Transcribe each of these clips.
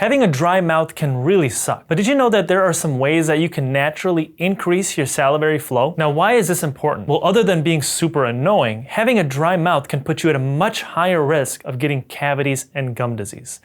Having a dry mouth can really suck, but did you know that there are some ways that you can naturally increase your salivary flow? Now, why is this important? Well, other than being super annoying, having a dry mouth can put you at a much higher risk of getting cavities and gum disease.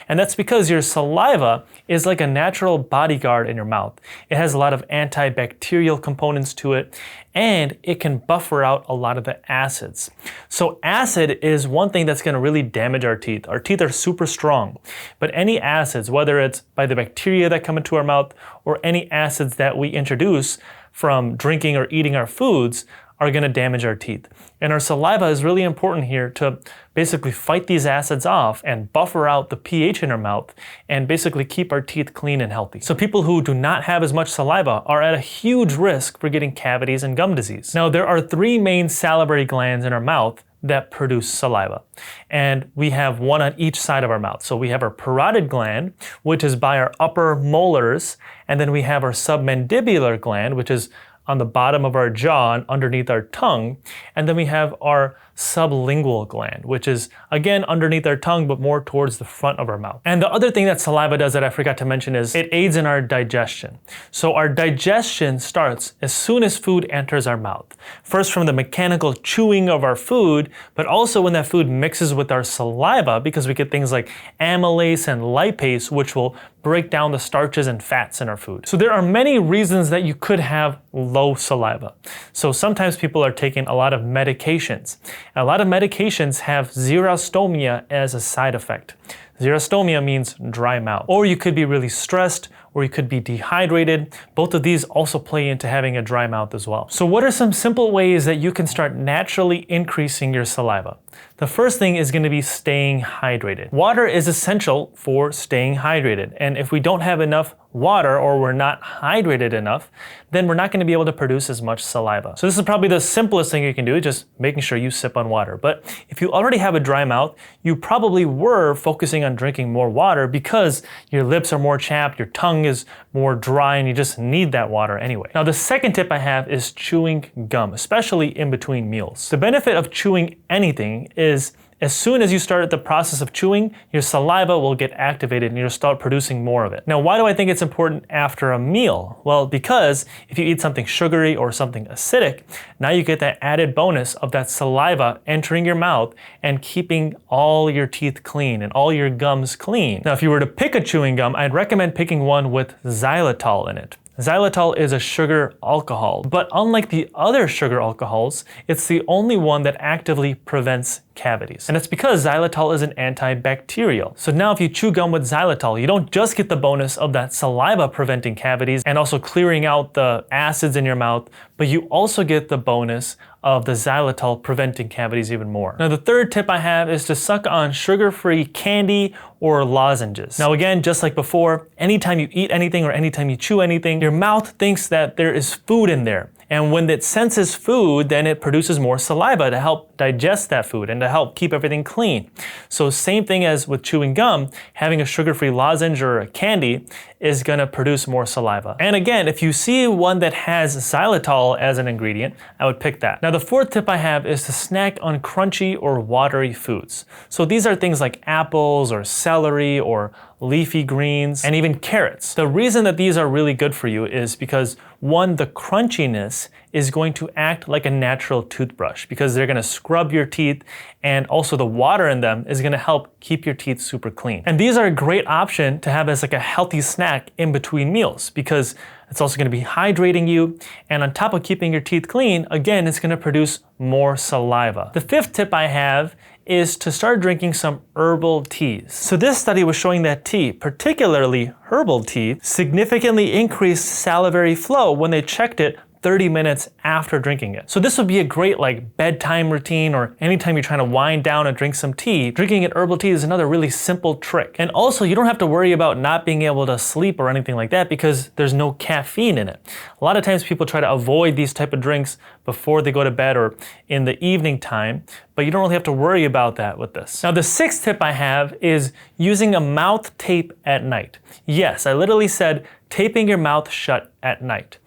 And that's because your saliva is like a natural bodyguard in your mouth. It has a lot of antibacterial components to it, and it can buffer out a lot of the acids. So acid is one thing that's going to really damage our teeth. Our teeth are super strong, but any acids, whether it's by the bacteria that come into our mouth or any acids that we introduce from drinking or eating our foods, are going to damage our teeth. And our saliva is really important here to basically fight these acids off and buffer out the pH in our mouth and basically keep our teeth clean and healthy. So people who do not have as much saliva are at a huge risk for getting cavities and gum disease. Now, there are 3 main salivary glands in our mouth that produce saliva. And we have one on each side of our mouth. So we have our parotid gland, which is by our upper molars, and then we have our submandibular gland, which is on the bottom of our jaw and underneath our tongue. And then we have our sublingual gland, which is again underneath our tongue, but more towards the front of our mouth. And the other thing that saliva does that I forgot to mention is it aids in our digestion. So our digestion starts as soon as food enters our mouth. First from the mechanical chewing of our food, but also when that food mixes with our saliva, because we get things like amylase and lipase, which will break down the starches and fats in our food. So there are many reasons that you could have low saliva. So sometimes people are taking a lot of medications. A lot of medications have xerostomia as a side effect. Xerostomia means dry mouth. Or you could be really stressed, or you could be dehydrated. Both of these also play into having a dry mouth as well. So what are some simple ways that you can start naturally increasing your saliva? The first thing is going to be staying hydrated. Water is essential for staying hydrated. And if we don't have enough water or we're not hydrated enough, then we're not going to be able to produce as much saliva. So this is probably the simplest thing you can do, just making sure you sip on water. But if you already have a dry mouth, you probably were focusing on drinking more water because your lips are more chapped, your tongue is more dry, and you just need that water anyway. Now, the second tip I have is chewing gum, especially in between meals. The benefit of chewing anything is as soon as you start the process of chewing, your saliva will get activated and you'll start producing more of it. Now, why do I think it's important after a meal? Well, because if you eat something sugary or something acidic, now you get that added bonus of that saliva entering your mouth and keeping all your teeth clean and all your gums clean. Now, if you were to pick a chewing gum, I'd recommend picking one with xylitol in it. Xylitol is a sugar alcohol, but unlike the other sugar alcohols, it's the only one that actively prevents cavities. And it's because xylitol is an antibacterial. So now if you chew gum with xylitol, you don't just get the bonus of that saliva preventing cavities and also clearing out the acids in your mouth, but you also get the bonus of the xylitol preventing cavities even more. Now, the third tip I have is to suck on sugar-free candy or lozenges. Now again, just like before, anytime you eat anything or anytime you chew anything, your mouth thinks that there is food in there. And when it senses food, then it produces more saliva to help digest that food and to help keep everything clean. So same thing as with chewing gum, having a sugar-free lozenge or a candy is going to produce more saliva. And again, if you see one that has xylitol as an ingredient, I would pick that. Now, the fourth tip I have is to snack on crunchy or watery foods. So these are things like apples or celery or leafy greens, and even carrots. The reason that these are really good for you is because, one, the crunchiness is going to act like a natural toothbrush because they're going to scrub your teeth, and also the water in them is going to help keep your teeth super clean. And these are a great option to have as like a healthy snack in between meals because it's also going to be hydrating you, and on top of keeping your teeth clean, again, it's going to produce more saliva. The fifth tip I have is to start drinking some herbal teas. So this study was showing that tea, particularly herbal tea, significantly increased salivary flow when they checked it 30 minutes after drinking it. So this would be a great like bedtime routine, or anytime you're trying to wind down and drink some tea. Drinking an herbal tea is another really simple trick. And also, you don't have to worry about not being able to sleep or anything like that because there's no caffeine in it. A lot of times people try to avoid these type of drinks before they go to bed or in the evening time, but you don't really have to worry about that with this. Now, the sixth tip I have is using a mouth tape at night. Yes, I literally said taping your mouth shut at night.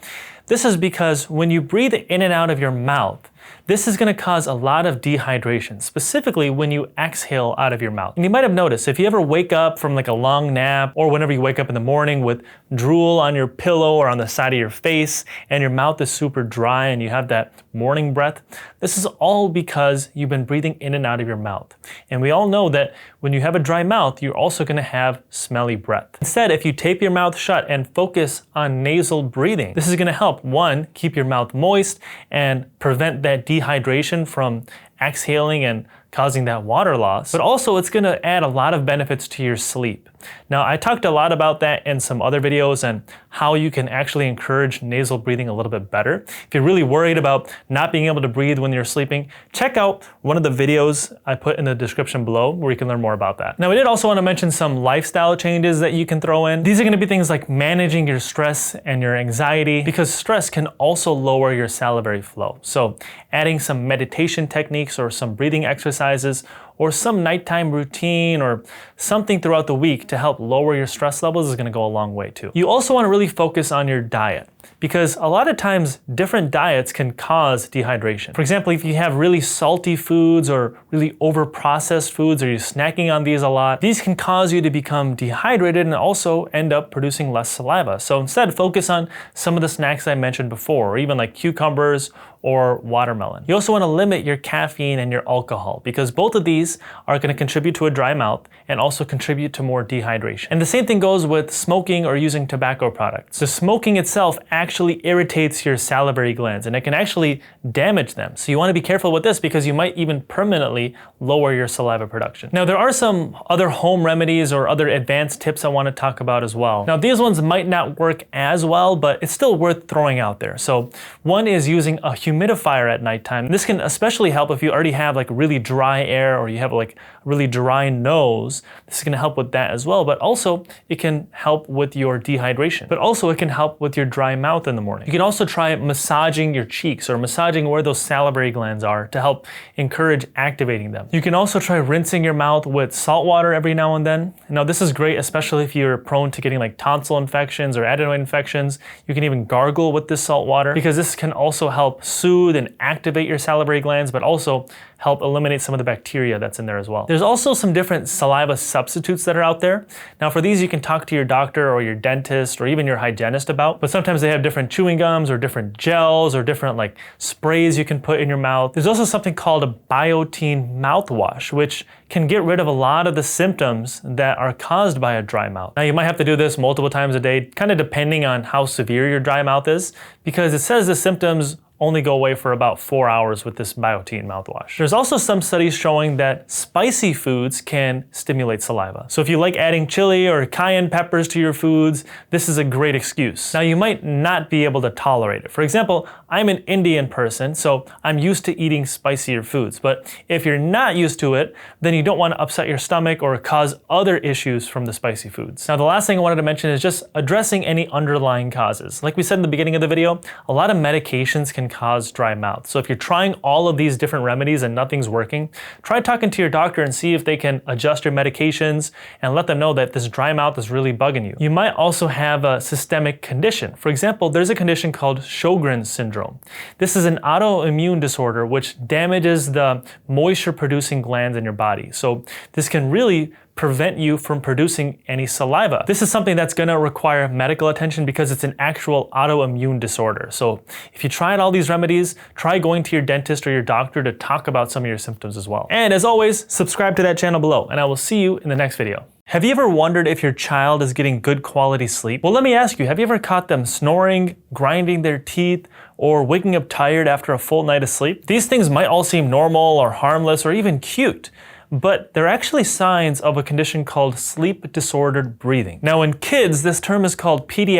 This is because when you breathe in and out of your mouth, this is going to cause a lot of dehydration, specifically when you exhale out of your mouth. And you might have noticed, if you ever wake up from like a long nap, or whenever you wake up in the morning with drool on your pillow or on the side of your face, and your mouth is super dry and you have that morning breath, this is all because you've been breathing in and out of your mouth. And we all know that when you have a dry mouth, you're also going to have smelly breath. Instead, if you tape your mouth shut and focus on nasal breathing, this is going to help, one, keep your mouth moist and prevent that dehydration from exhaling and causing that water loss, but also it's going to add a lot of benefits to your sleep. Now, I talked a lot about that in some other videos and how you can actually encourage nasal breathing a little bit better. If you're really worried about not being able to breathe when you're sleeping, check out one of the videos I put in the description below where you can learn more about that. Now, I did also want to mention some lifestyle changes that you can throw in. These are going to be things like managing your stress and your anxiety, because stress can also lower your salivary flow. So adding some meditation techniques or some breathing exercises or some nighttime routine or something throughout the week to help lower your stress levels is going to go a long way too. You also want to really focus on your diet, because a lot of times different diets can cause dehydration. For example, if you have really salty foods or really over-processed foods, or you're snacking on these a lot, these can cause you to become dehydrated and also end up producing less saliva. So instead, focus on some of the snacks I mentioned before, or even like cucumbers or watermelon. You also want to limit your caffeine and your alcohol, because both of these are going to contribute to a dry mouth and also contribute to more dehydration. And the same thing goes with smoking or using tobacco products. The smoking itself actually irritates your salivary glands and it can actually damage them. So you want to be careful with this, because you might even permanently lower your saliva production. Now, there are some other home remedies or other advanced tips I want to talk about as well. Now, these ones might not work as well, but it's still worth throwing out there. So one is using a humidifier at nighttime. This can especially help if you already have like really dry air or you have like really dry nose. This is going to help with that as well, but also it can help with your dehydration, but also it can help with your dry mouth in the morning. You can also try massaging your cheeks or massaging where those salivary glands are to help encourage activating them. You can also try rinsing your mouth with salt water every now and then. Now, this is great, especially if you're prone to getting like tonsil infections or adenoid infections. You can even gargle with this salt water, because this can also help soothe and activate your salivary glands, but also help eliminate some of the bacteria that's in there as well. There's also some different saliva substitutes that are out there. Now, for these, you can talk to your doctor or your dentist or even your hygienist about, but sometimes they have different chewing gums or different gels or different like sprays you can put in your mouth. There's also something called a Biotene mouthwash, which can get rid of a lot of the symptoms that are caused by a dry mouth. Now, you might have to do this multiple times a day, kind of depending on how severe your dry mouth is, because it says the symptoms only go away for about 4 hours with this Biotene mouthwash. There's also some studies showing that spicy foods can stimulate saliva. So if you like adding chili or cayenne peppers to your foods, this is a great excuse. Now, you might not be able to tolerate it. For example, I'm an Indian person, so I'm used to eating spicier foods. But if you're not used to it, then you don't want to upset your stomach or cause other issues from the spicy foods. Now, the last thing I wanted to mention is just addressing any underlying causes. Like we said in the beginning of the video, a lot of medications can cause dry mouth. So if you're trying all of these different remedies and nothing's working, try talking to your doctor and see if they can adjust your medications and let them know that this dry mouth is really bugging you. You might also have a systemic condition. For example, there's a condition called Sjogren's syndrome. This is an autoimmune disorder which damages the moisture-producing glands in your body. So this can really prevent you from producing any saliva. This is something that's gonna require medical attention because it's an actual autoimmune disorder. So if you tried all these remedies, try going to your dentist or your doctor to talk about some of your symptoms as well. And as always, subscribe to that channel below, and I will see you in the next video. Have you ever wondered if your child is getting good quality sleep? Well, let me ask you, have you ever caught them snoring, grinding their teeth, or waking up tired after a full night of sleep? These things might all seem normal or harmless or even cute, but they're actually signs of a condition called sleep disordered breathing. Now, in kids, this term is called pediatric